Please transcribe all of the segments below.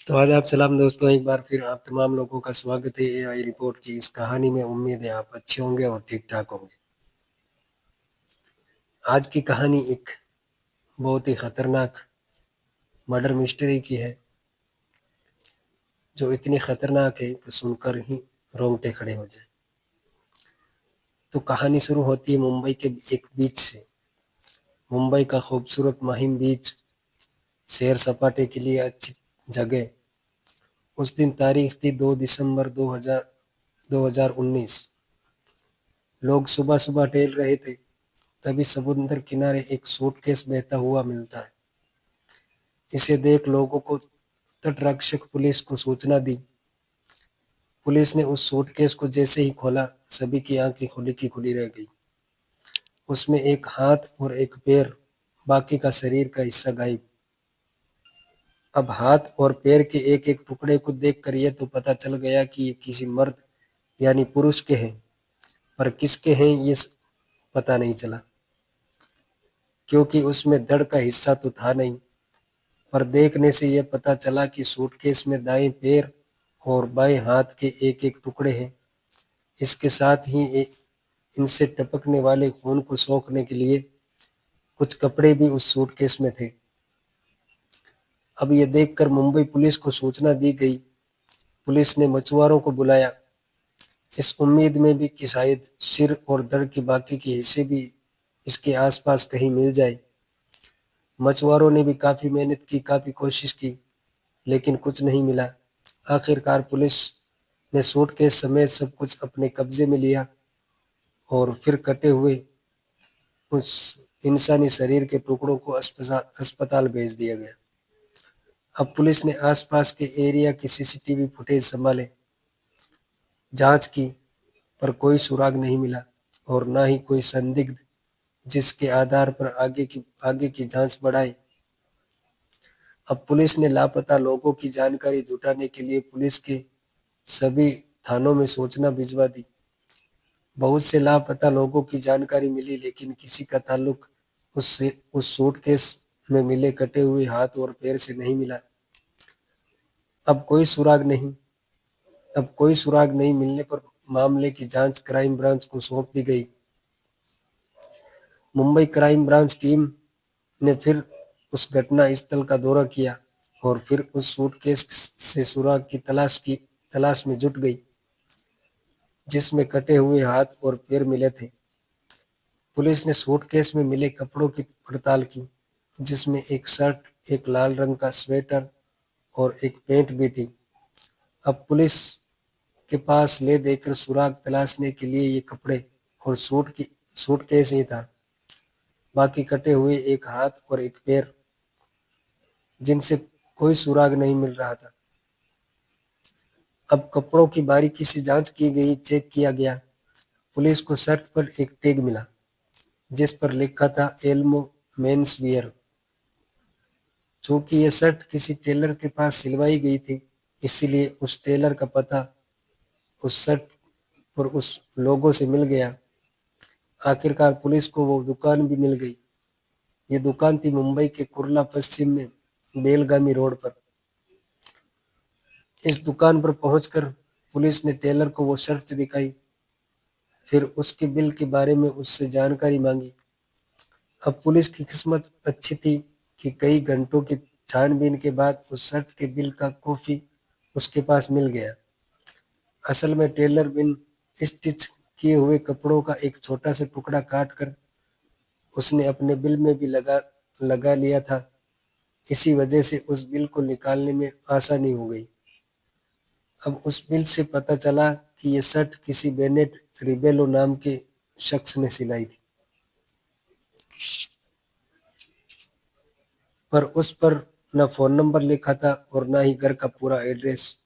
तो आदाब सलाम दोस्तों, एक बार फिर आप तमाम लोगों का स्वागत है एआई रिपोर्ट की इस कहानी में। उम्मीद है आप अच्छे होंगे और ठीक-ठाक होंगे। आज की कहानी एक बहुत ही खतरनाक मर्डर मिस्ट्री की है, जो इतनी खतरनाक है कि सुनकर ही रोंगटे खड़े हो जाएँ। तो कहानी शुरू होती है मुंबई के एक बीच से। मुंबई का खूबसूरत माहिम बीच, सैर-सपाटे के लिए अच्छी जगह। उस दिन तारीख थी 2 दिसंबर 2019। लोग सुबह-सुबह टहल रहे थे, तभी समुद्र किनारे एक सूटकेस बहता हुआ मिलता है। इसे देख लोगों को तटरक्षक पुलिस को सूचना दी। पुलिस ने उस सूटकेस को जैसे ही खोला, सभी की आंखें खुली की खुली रह गई। उसमें एक हाथ और एक पैर, बाकी का शरीर का हिस्सा गायब। अब हाथ और पैर के एक-एक टुकड़े को देखकर यह तो पता चल गया कि ये किसी मर्द यानी पुरुष के हैं, पर किसके हैं ये पता नहीं चला, क्योंकि उसमें धड़ का हिस्सा तो था नहीं। पर देखने से यह पता चला कि सूटकेस में दाएं पैर और बाएं हाथ के एक-एक टुकड़े हैं। इसके साथ ही इनसे टपकने वाले खून को सोखने के लिए कुछ कपड़े भी उस सूटकेस में थे। अब यह देखकर मुंबई पुलिस को सूचना दी गई। पुलिस ने मछुआरों को बुलाया, इस उम्मीद में भी कि शायद सिर और धड़ के बाकी के हिस्से भी इसके आसपास कहीं मिल जाए। मछुआरों ने भी काफी मेहनत की, काफी कोशिश की, लेकिन कुछ नहीं मिला। आखिरकार पुलिस ने सूटकेस समेत सब कुछ अपने कब्जे में लिया और फिर कटे हुए उस इंसानी शरीर के टुकड़ों को अस्पताल भेज दिया गया। अब पुलिस ने आसपास के एरिया के सीसीटीवी फुटेज संभाले, जांच की, पर कोई सुराग नहीं मिला और ना ही कोई संदिग्ध जिसके आधार पर आगे की जांच बढ़ाए। अब पुलिस ने लापता लोगों की जानकारी जुटाने के लिए पुलिस के सभी थानों में सूचना भिजवा दी। बहुत से लापता लोगों की जानकारी मिली, लेकिन किसी का ताल्लुक उस सूटकेस में मिले कटे हुए हाथ और पैर से नहीं मिला। अब कोई सुराग नहीं अब कोई सुराग नहीं मिलने पर मामले की जांच क्राइम ब्रांच को सौंप दी गई। मुंबई क्राइम ब्रांच टीम ने फिर उस घटना स्थल का दौरा किया और फिर उस सूटकेस से सुराग की तलाश में जुट गई, जिसमें कटे हुए हाथ और पैर मिले थे। पुलिस ने सूटकेस में मिले कपड़ों की पड़ताल की, जिसमें एक शर्ट, एक लाल रंग का स्वेटर और एक पैंट भी थी। अब पुलिस के पास ले देकर सुराग तलाशने के लिए ये कपड़े और सूटकेस ही था। बाकी कटे हुए एक हाथ और एक पैर, जिनसे कोई सुराग नहीं मिल रहा था। अब कपड़ों की बारीकी से जांच की गई, चेक किया गया। पुलिस को शर्ट पर एक टैग मिला, जिस पर लिखा था एल्मो मेंस वियर। चूंकि यह शर्ट किसी टेलर के पास सिलवाई गई थी, इसलिए उस टेलर का पता उस शर्ट पर उस लोगों से मिल गया। आखिरकार पुलिस को वो दुकान भी मिल गई। ये दुकान थी मुंबई के कुर्ला पश्चिम में बेलगामी रोड पर। इस दुकान पर पहुंचकर पुलिस ने टेलर को वो शर्ट दिखाई, फिर उसके बिल के बारे में उससे जानकारी मांगी। अब पुलिस की किस्मत अच्छी थी कि कई घंटों की छानबीन के बाद उस शर्ट के बिल का कॉपी उसके पास मिल गया। असल में टेलर बिन स्टिच किए हुए कपड़ों का एक छोटा सा टुकड़ा काट कर उसने अपने बिल में भी लगा लिया था। इसी वजह से उस बिल को निकालने में आसानी हो गई। अब उस बिल से पता चला कि ये शर्ट किसी बेनेट रिबेलो नाम के शख्स ने सिलाई थी, पर उस पर न फोन नंबर लिखा था और न ही घर का पूरा एड्रेस।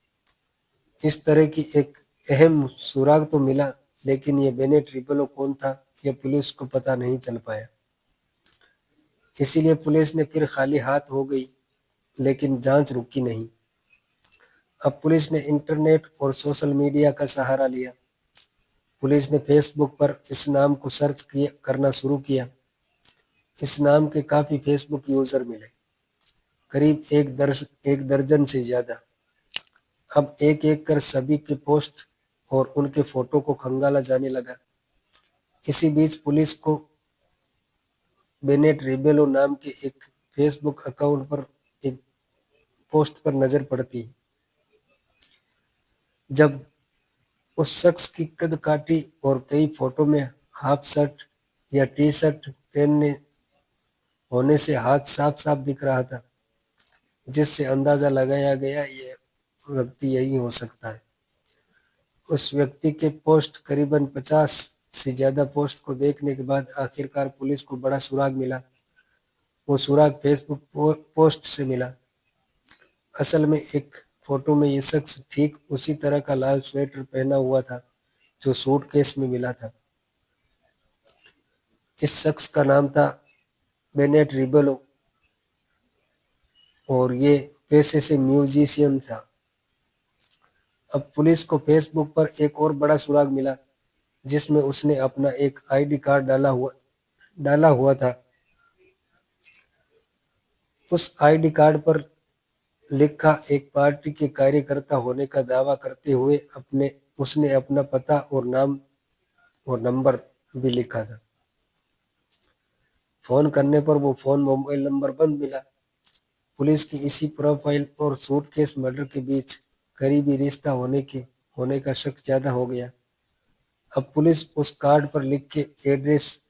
इस तरह की एक अहम सुराग तो मिला, लेकिन ये बेनेट रिबेलो कौन था, यह पुलिस को पता नहीं चल पाया। इसीलिए पुलिस ने फिर खाली हाथ हो गई, लेकिन जांच रुकी नहीं। अब पुलिस ने इंटरनेट और सोशल मीडिया का सहारा लिया। पुलिस ने फेसबुक पर इस नाम को करना शुरू किया। इस नाम के काफी फेसबुक यूजर मिले, करीब एक दर्जन से ज्यादा। अब एक एक कर सभी के पोस्ट और उनके फोटो को खंगाला जाने लगा। इसी बीच पुलिस को बेनेट रिबेलो नाम के एक फेसबुक अकाउंट पर एक पोस्ट पर नजर पड़ती है। जब उस शख्स की कद काटी और कई फोटो में हाफ शर्ट या टी शर्ट पहनने होने से हाथ साफ साफ दिख रहा था, जिससे अंदाजा लगाया गया ये व्यक्ति यही हो सकता है। उस व्यक्ति के पोस्ट करीबन 50 से ज्यादा पोस्ट को देखने के बाद आखिरकार पुलिस को बड़ा सुराग मिला। वो सुराग फेसबुक पोस्ट से मिला। असल में एक फोटो में ये शख्स ठीक उसी तरह का लाल स्वेटर पहना हुआ था जो सूटकेस में मिला था। इस शख्स का नाम था बेनेट रिबेलो और ये पेशे से म्यूजिशियन था। अब पुलिस को फेसबुक पर एक और बड़ा सुराग मिला, जिसमें उसने अपना एक आईडी कार्ड डाला हुआ था। उस आईडी कार्ड पर लिखा एक पार्टी के कार्यकर्ता होने का दावा करते हुए अपने उसने अपना पता और नाम और नंबर भी लिखा था। फोन करने पर वो फोन मोबाइल नंबर बंद मिला। पुलिस की इसी प्रोफाइल और सूटकेस मर्डर के बीच करीबी रिश्ता होने का शक ज्यादा हो गया। अब पुलिस उस कार्ड पर लिख के एड्रेस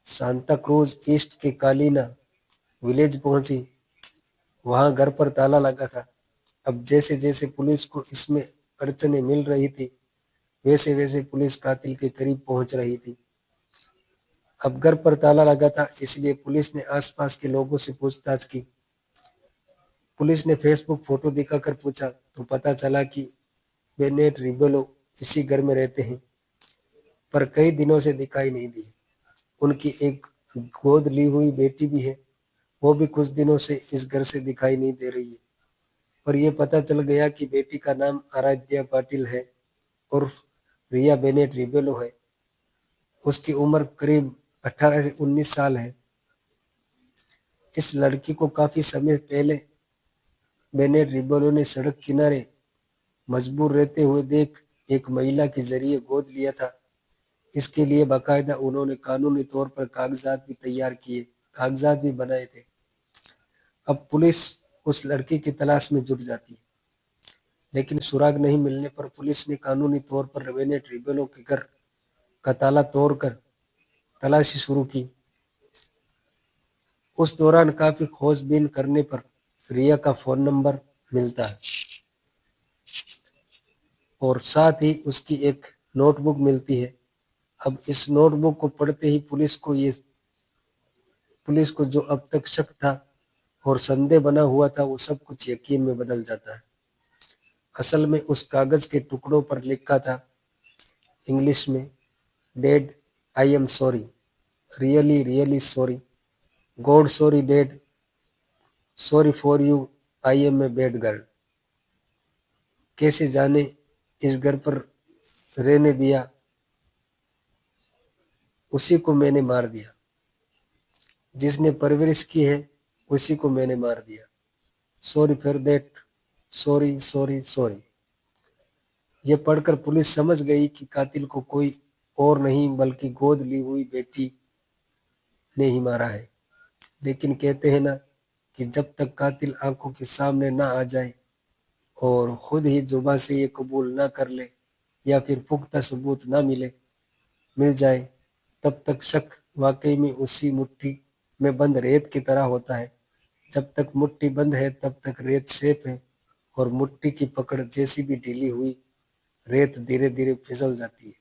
सांता क्रूज ईस्ट के कालीना विलेज पहुंची। वहां घर पर ताला लगा था। अब जैसे जैसे पुलिस को इसमें अड़चने मिल रही थी, वैसे वैसे पुलिस कातिल के करीब पहुंच रही थी। अब घर पर ताला लगा था, इसलिए पुलिस ने आसपास के लोगों से पूछताछ की। पुलिस ने फेसबुक फोटो दिखाकर पूछा तो पता चला कि बेनेट रिबेलो इसी घर में रहते हैं, पर कई दिनों से दिखाई नहीं दिए। उनकी एक गोद ली हुई बेटी भी है, वो भी कुछ दिनों से इस घर से दिखाई नहीं दे रही है। पर यह पता चल गया कि बेटी का नाम आराध्या पाटिल है उर्फ रिया बेनेट रिबेलो है। उसकी उम्र करीब 18 से 19 साल है। इस लड़की को काफी समय पहले बेनेट रिबेलो ने सड़क किनारे मजबूर रहते हुए देख एक महिला के जरिए गोद लिया था। इसके लिए बाकायदा उन्होंने कानूनी तौर पर कागजात भी बनाए थे। अब पुलिस उस लड़की की तलाश में जुट जाती है, लेकिन सुराग नहीं मिलने पर पुलिस ने कानूनी तौर पर बेनेट रिबेलो के घर का ताला तोड़कर तलाशी शुरू की। उस दौरान काफी खोजबीन करने पर रिया का फोन नंबर मिलता है और साथ ही उसकी एक नोटबुक मिलती है। अब इस नोटबुक को पढ़ते ही पुलिस को जो अब तक शक था और संदेह बना हुआ था, वो सब कुछ यकीन में बदल जाता है। असल में उस कागज के टुकड़ों पर लिखा था इंग्लिश में, dad I am sorry, really really sorry, God sorry dad, sorry for you, I am a bad girl. कैसे जाने इस घर पर रहने दिया, उसी को मैंने मार दिया। जिसने परवरिश की है, उसी को मैंने मार दिया। Sorry for that, sorry sorry sorry. ये पढ़कर पुलिस समझ गई कि कातिल को कोई और नहीं बल्कि गोद ली हुई बेटी ने ही मारा है। लेकिन कहते हैं ना कि जब तक कातिल आंखों के सामने ना आ जाए और खुद ही जुबान से ये कबूल ना कर ले या फिर पुख्ता सबूत ना मिल जाए, तब तक शक वाकई में उसी मुट्ठी में बंद रेत की तरह होता है। जब तक मुट्ठी बंद है तब तक रेत सेफ है, और मुट्ठी की पकड़ जैसी भी ढीली हुई, रेत धीरे धीरे फिसल जाती है।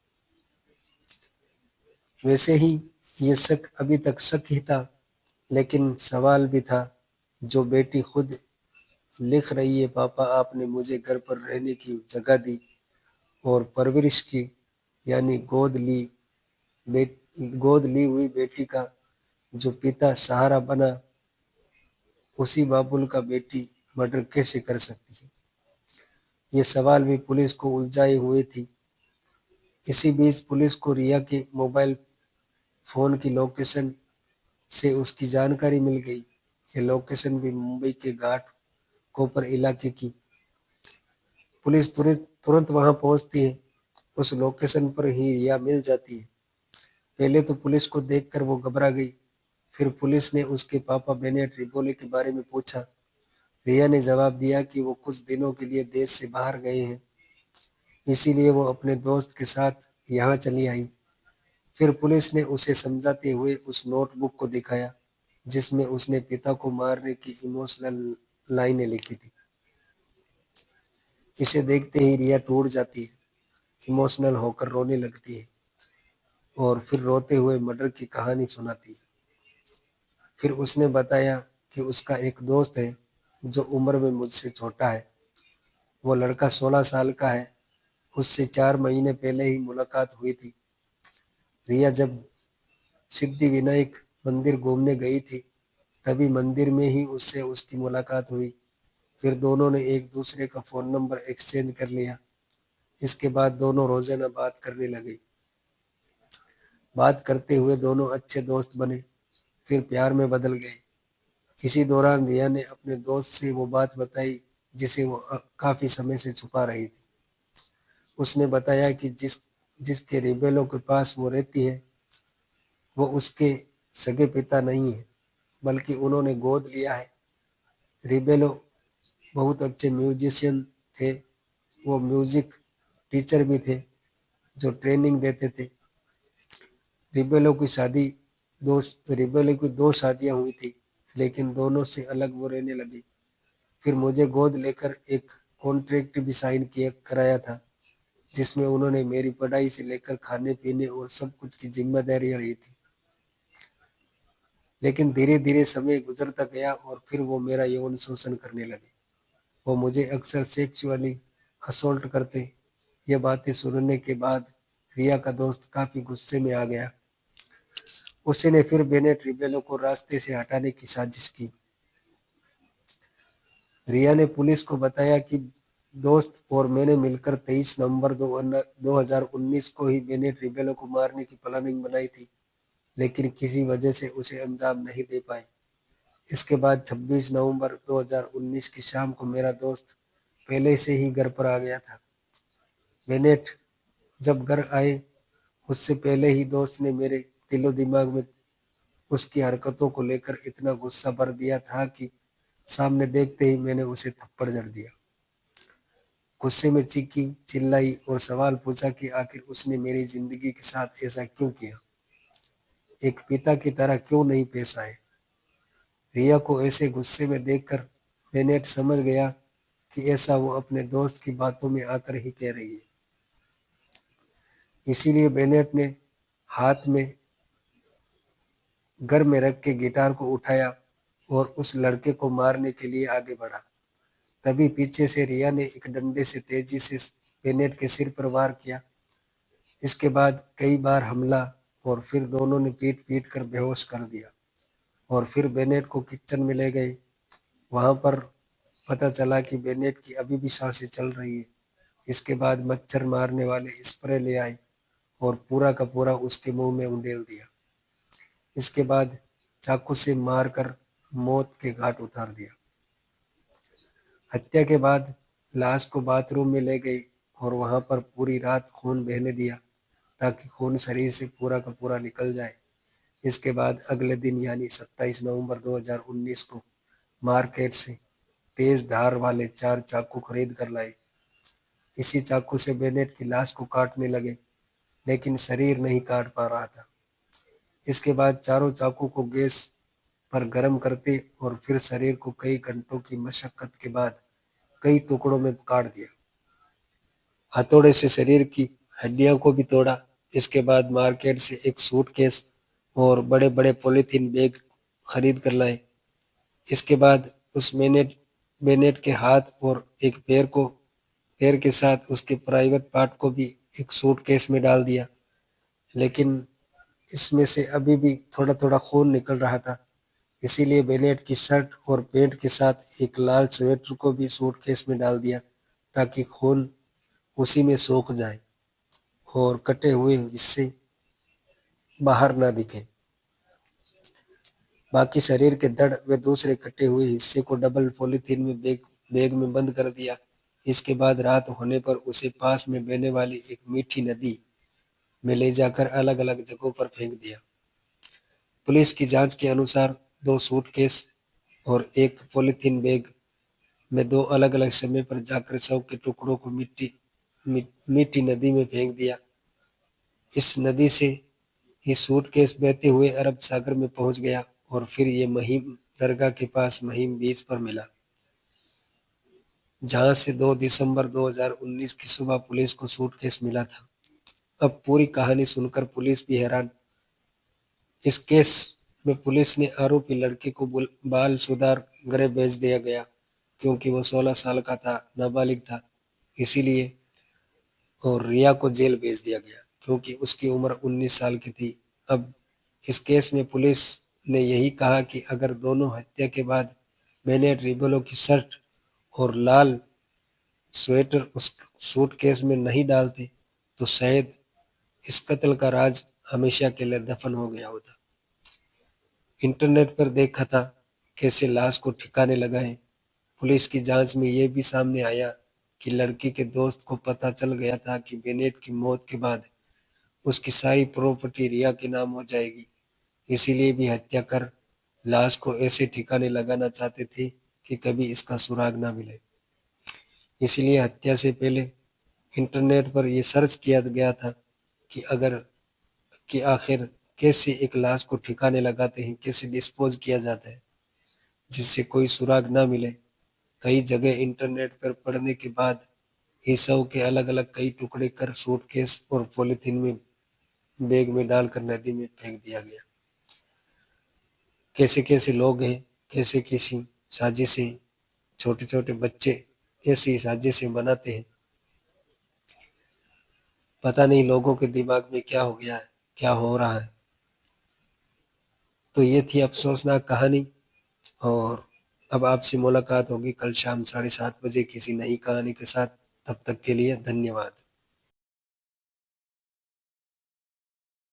वैसे ही ये शक अभी तक शक ही था, लेकिन सवाल भी था। जो बेटी खुद लिख रही है, पापा आपने मुझे घर पर रहने की जगह दी और परवरिश की, यानी गोद ली हुई बेटी का जो पिता सहारा बना, उसी बाबुल का बेटी मर्डर कैसे कर सकती है? ये सवाल भी पुलिस को उलझाए हुए थी। इसी बीच पुलिस को रिया के मोबाइल फोन की लोकेशन से उसकी जानकारी मिल गई। ये लोकेशन भी मुंबई के घाट कोपर इलाके की। पुलिस तुरंत तुरंत वहां पहुंचती है। उस लोकेशन पर ही रिया मिल जाती है। पहले तो पुलिस को देखकर वो घबरा गई। फिर पुलिस ने उसके पापा बेनेट रिबोले के बारे में पूछा। रिया ने जवाब दिया कि वो कुछ दिनों के लिए देश से बाहर गए हैं, इसीलिए वो अपने दोस्त के साथ यहाँ चली आई। फिर पुलिस ने उसे समझाते हुए उस नोटबुक को दिखाया जिसमें उसने पिता को मारने की इमोशनल लाइनें लिखी थी। इसे देखते ही रिया टूट जाती है, इमोशनल होकर रोने लगती है और फिर रोते हुए मर्डर की कहानी सुनाती है। फिर उसने बताया कि उसका एक दोस्त है जो उम्र में मुझसे छोटा है। वो लड़का 16 साल का है। उससे 4 महीने पहले ही मुलाकात हुई थी। रिया जब सिद्धिविनायक मंदिर घूमने गई थी, तभी मंदिर में ही उससे उसकी मुलाकात हुई। फिर दोनों ने एक दूसरे का फोन नंबर एक्सचेंज कर लिया। इसके बाद दोनों रोजाना बात करने लगे। बात करते हुए दोनों अच्छे दोस्त बने, फिर प्यार में बदल गए। इसी दौरान रिया ने अपने दोस्त से वो बात बताई जिसे वो काफी समय से छुपा रही थी। उसने बताया कि जिसके रिबेलों के पास वो रहती है, वो उसके सगे पिता नहीं है, बल्कि उन्होंने गोद लिया है। रिबेलो बहुत अच्छे म्यूजिशियन थे। वो म्यूजिक टीचर भी थे जो ट्रेनिंग देते थे। रिबेलो की शादी दो रिबेलो की 2 शादियां हुई थी, लेकिन दोनों से अलग वो रहने लगी। फिर मुझे गोद लेकर एक कॉन्ट्रैक्ट भी साइन किया कराया था, जिसमें उन्होंने मेरी पढ़ाई से लेकर खाने पीने और सब कुछ की जिम्मेदारियां ली थी। लेकिन धीरे धीरे समय गुजरता गया और फिर वो मेरा यौन शोषण करने लगे। वो मुझे अक्सर सेक्सुअली असोल्ट करते। ये बातें सुनने के बाद रिया का दोस्त काफी गुस्से में आ गया। उसने फिर बेनेट रिबेलो को रास्ते से हटाने की साजिश की। रिया ने पुलिस को बताया कि दोस्त और मैंने मिलकर 23 नवंबर 2019 को ही बेनेट रिबेलो को मारने की प्लानिंग बनाई थी, लेकिन किसी वजह से उसे अंजाम नहीं दे पाए। इसके बाद 26 नवंबर 2019 की शाम को मेरा दोस्त पहले से ही घर पर आ गया था। बेनेट जब घर आए, उससे पहले ही दोस्त ने मेरे दिलो दिमाग में उसकी हरकतों को लेकर इतना गुस्सा भर दिया था कि सामने देखते ही मैंने उसे थप्पड़ जड़ दिया। गुस्से में चीखी, चिल्लाई और सवाल पूछा कि आखिर उसने मेरी जिंदगी के साथ ऐसा क्यों किया, एक पिता की तरह क्यों नहीं पेश आए। रिया को ऐसे गुस्से में देखकर बेनेट समझ गया कि ऐसा वो अपने दोस्त की बातों में आकर ही कह रही है। इसीलिए बेनेट ने हाथ में घर में रख के गिटार को उठाया और उस लड़के को मारने के लिए आगे बढ़ा। तभी पीछे से रिया ने एक डंडे से तेजी से बेनेट के सिर पर वार किया। इसके बाद कई बार हमला और फिर दोनों ने पीट पीट कर बेहोश कर दिया और फिर बेनेट को किचन में ले गए। वहां पर पता चला कि बेनेट की अभी भी सांसें चल रही है। इसके बाद मच्छर मारने वाले स्प्रे ले आए और पूरा का पूरा उसके मुंह में उंडेल दिया। इसके बाद चाकू से मारकर मौत के घाट उतार दिया। हत्या के बाद लाश को बाथरूम में ले गई और वहां पर पूरी रात खून बहने दिया ताकि खून शरीर से पूरा का पूरा निकल जाए। इसके बाद अगले दिन यानी 27 नवंबर 2019 को मार्केट से तेज धार वाले 4 चाकू खरीद कर लाए। इसी चाकू से बेनेट की लाश को काटने लगे, लेकिन शरीर नहीं काट पा रहा था। इसके बाद चारों चाकू को गैस पर गर्म करते और फिर शरीर को कई घंटों की मशक्कत के बाद कई टुकड़ों में काट दिया। हथौड़े से शरीर की हड्डियों को भी तोड़ा। इसके बाद मार्केट से एक सूटकेस और बड़े बड़े पॉलीथीन बैग खरीद कर लाए। इसके बाद उस बेनेट के हाथ और एक पैर के साथ उसके प्राइवेट पार्ट को भी एक सूटकेस में डाल दिया, लेकिन इसमें से अभी भी थोड़ा थोड़ा खून निकल रहा था। इसीलिए बेनेट की शर्ट और पैंट के साथ एक लाल स्वेटर को भी सूटकेस में डाल दिया ताकि खून उसी में सोख जाए और कटे हुए हिस्से बाहर ना दिखे। बाकी शरीर के धड़ व दूसरे कटे हुए हिस्से को डबल पॉलीथीन में बैग में बंद कर दिया। इसके बाद रात होने पर उसे पास में बहने वाली एक मीठी नदी में ले जाकर अलग अलग जगहों पर फेंक दिया। पुलिस की जांच के अनुसार 2 सूटकेस और एक पॉलीथीन बैग में 2 अलग-अलग समय पर जाकर शव के टुकड़ों को मीठी नदी में फेंक दिया। इस नदी से ही सूटकेस बहते हुए अरब सागर में पहुंच गया और फिर ये महिम दरगाह के पास महिम बीच पर मिला, जहां से 2 दिसंबर 2019 की सुबह पुलिस को सूटकेस मिला था। अब पूरी कहानी सुनकर पुलिस भी हैरान। इस केस में पुलिस ने आरोपी लड़के को बाल सुधार गृह भेज दिया गया, क्योंकि वो 16 साल का था, नाबालिग था, इसीलिए। और रिया को जेल भेज दिया गया, क्योंकि उसकी उम्र 19 साल की थी। अब इस केस में पुलिस ने यही कहा कि अगर दोनों हत्या के बाद मैंने रिबेलो की शर्ट और लाल स्वेटर उस सूटकेस में नहीं डालते, तो शायद इस कत्ल का राज हमेशा के लिए दफन हो गया होता। इंटरनेट पर देखा था कैसे लाश को ठिकाने लगाएं। पुलिस की जांच में ये भी सामने आया कि लड़की के दोस्त को पता चल गया था कि बेनेट की मौत के बाद उसकी सारी प्रॉपर्टी रिया के नाम हो जाएगी, इसीलिए भी हत्या कर लाश को ऐसे ठिकाने लगाना चाहते थे कि कभी इसका सुराग ना मिले। इसलिए हत्या से पहले इंटरनेट पर यह सर्च किया गया था कि आखिर कैसे एक लाश को ठिकाने लगाते हैं, कैसे डिस्पोज किया जाता है जिससे कोई सुराग ना मिले। कई जगह इंटरनेट पर पढ़ने के बाद ही शव के अलग अलग कई टुकड़े कर सूटकेस और पॉलीथीन में बैग में डालकर नदी में फेंक दिया गया। कैसे कैसे लोग हैं, कैसे कैसी साजिशें, छोटे छोटे बच्चे ऐसी साजिशें बनाते हैं। पता नहीं लोगों के दिमाग में क्या हो गया है, क्या हो रहा है। तो ये थी अफसोसनाक कहानी। और अब आपसे मुलाकात होगी कल शाम 7:30 बजे किसी नई कहानी के साथ। तब तक के लिए धन्यवाद।